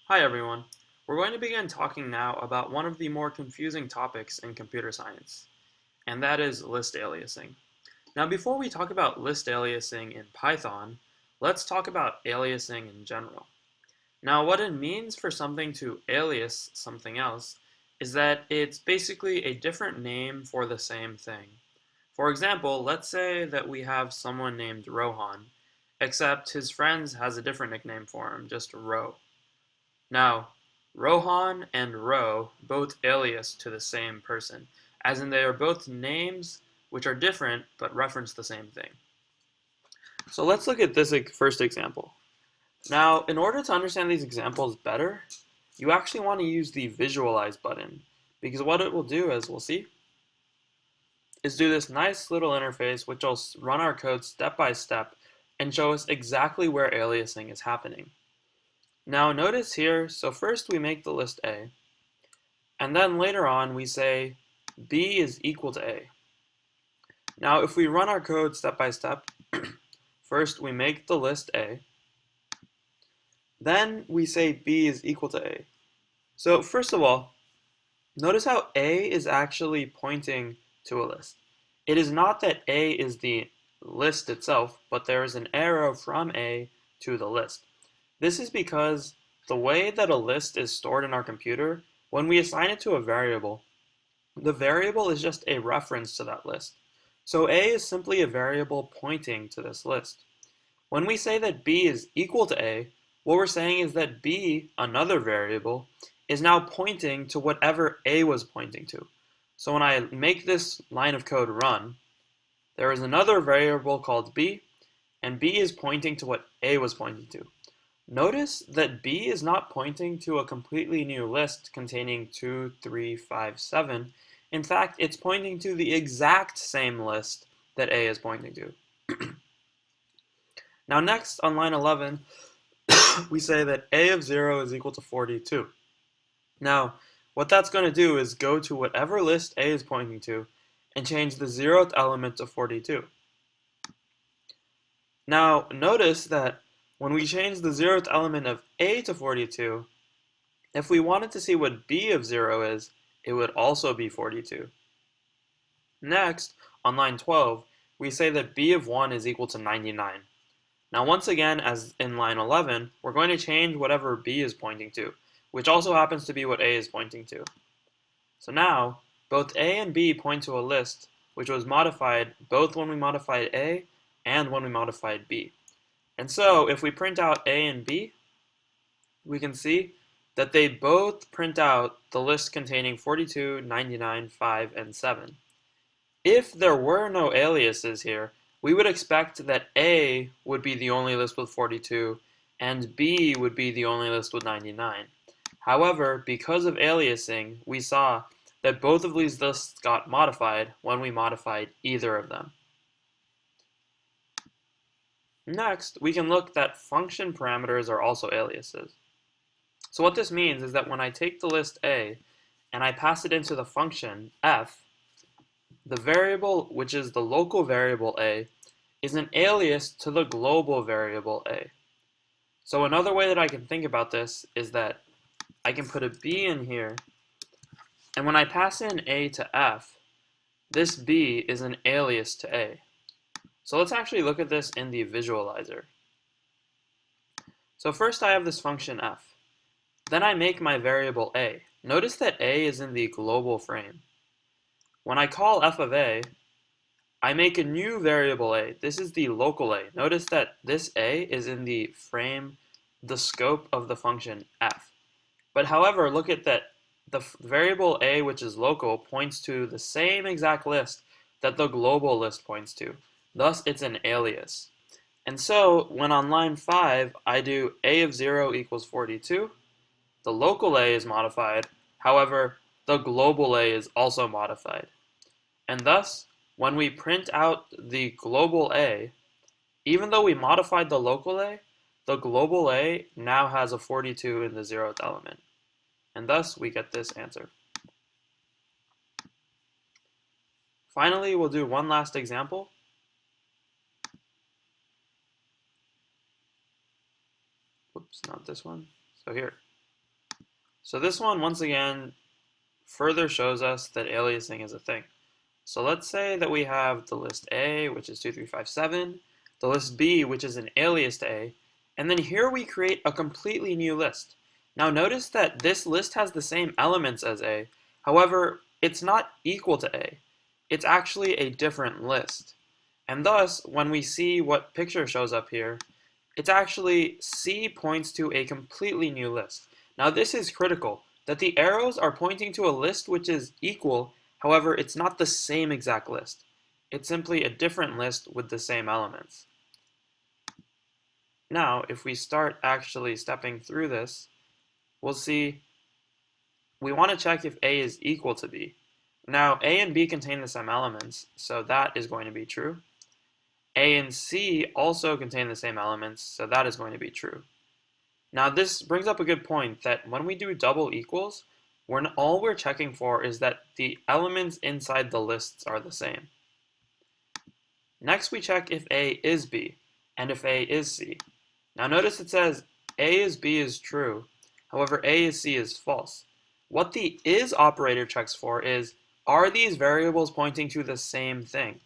Hi everyone. We're going to begin talking now about one of the more confusing topics in computer science, and that is list aliasing. Now before we talk about list aliasing in Python, let's talk about aliasing in general. Now what it means for something to alias something else is that it's basically a different name for the same thing. For example, let's say that we have someone named Rohan, except his friends has a different nickname for him, just Ro. Now, Rohan and Ro both alias to the same person, as in they are both names which are different but reference the same thing. So let's look at this first example. Now, in order to understand these examples better, you actually want to use the visualize button, because what it will do, as we'll see, is do this nice little interface which will run our code step by step and show us exactly where aliasing is happening. Now notice here, so first we make the list A, and then later on we say B is equal to A. Now if we run our code step by step, first we make the list A, then we say B is equal to A. So first of all, notice how A is actually pointing to a list. It is not that A is the list itself, but there is an arrow from A to the list. This is because the way that a list is stored in our computer, when we assign it to a variable, the variable is just a reference to that list. So A is simply a variable pointing to this list. When we say that B is equal to A, what we're saying is that B, another variable, is now pointing to whatever A was pointing to. So when I make this line of code run, there is another variable called B, and B is pointing to what A was pointing to. Notice that B is not pointing to a completely new list containing 2, 3, 5, 7. In fact, it's pointing to the exact same list that A is pointing to. Now next, on line 11, we say that A of 0 is equal to 42. Now, what that's going to do is go to whatever list A is pointing to and change the 0th element to 42. Now, notice that when we change the 0th element of A to 42, if we wanted to see what B of 0 is, it would also be 42. Next, on line 12, we say that B of 1 is equal to 99. Now once again, as in line 11, we're going to change whatever B is pointing to, which also happens to be what A is pointing to. So now, both A and B point to a list which was modified both when we modified A and when we modified B. And so, if we print out A and B, we can see that they both print out the list containing 42, 99, 5, and 7. If there were no aliases here, we would expect that A would be the only list with 42 and B would be the only list with 99. However, because of aliasing, we saw that both of these lists got modified when we modified either of them. Next, we can look that function parameters are also aliases. So what this means is that when I take the list A and I pass it into the function f, the variable, which is the local variable A, is an alias to the global variable A. So another way that I can think about this is that I can put a B in here, and when I pass in A to F, this B is an alias to A. So let's actually look at this in the visualizer. So first I have this function f. Then I make my variable A. Notice that A is in the global frame. When I call f of A, I make a new variable A. This is the local A. Notice that this A is in the frame, the scope of the function f. But however, look at that. The variable A, which is local, points to the same exact list that the global list points to. Thus, it's an alias. And so, when on line 5, I do A of 0 equals 42, the local A is modified. However, the global A is also modified. And thus, when we print out the global A, even though we modified the local A, the global A now has a 42 in the 0th element. And thus, we get this answer. Finally, we'll do one last example. Whoops, not this one. So here. So this one, once again, further shows us that aliasing is a thing. So let's say that we have the list A, which is 2357, the list B, which is an alias to A, and then here we create a completely new list. Now notice that this list has the same elements as A, however, it's not equal to A. It's actually a different list. And thus, when we see what picture shows up here, it's actually C points to a completely new list. Now this is critical, that the arrows are pointing to a list which is equal. However, it's not the same exact list. It's simply a different list with the same elements. Now, if we start actually stepping through this, we'll see we want to check if A is equal to B. Now, A and B contain the same elements, so that is going to be true. A and C also contain the same elements, so that is going to be true. Now, this brings up a good point that when we do double equals, all we're checking for is that the elements inside the lists are the same. Next, we check if A is B, and if A is C. Now notice it says A is B is true, however A is C is false. What the is operator checks for is, are these variables pointing to the same thing?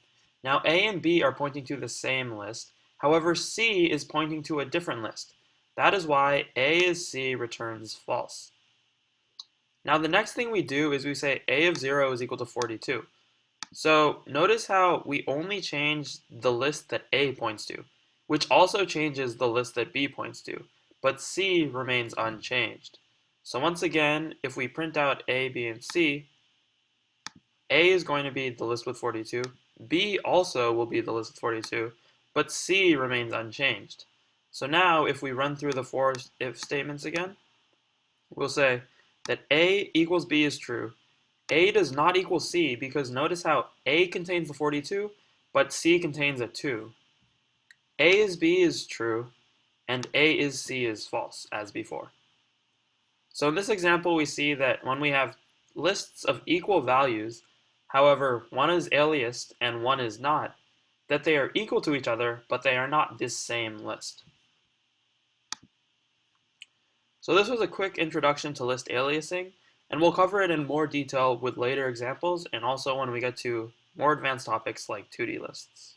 Now A and B are pointing to the same list, however C is pointing to a different list. That is why A is C returns false. Now the next thing we do is we say A of 0 is equal to 42. So notice how we only change the list that A points to, which also changes the list that B points to, but C remains unchanged. So once again, if we print out A, B, and C, A is going to be the list with 42, B also will be the list with 42, but C remains unchanged. So now if we run through the four if statements again, we'll say that A equals B is true. A does not equal C because notice how A contains the 42, but C contains a 2. A is B is true, and A is C is false, as before. So in this example, we see that when we have lists of equal values, however, one is aliased and one is not, that they are equal to each other, but they are not this same list. So this was a quick introduction to list aliasing, and we'll cover it in more detail with later examples and also when we get to more advanced topics like 2D lists.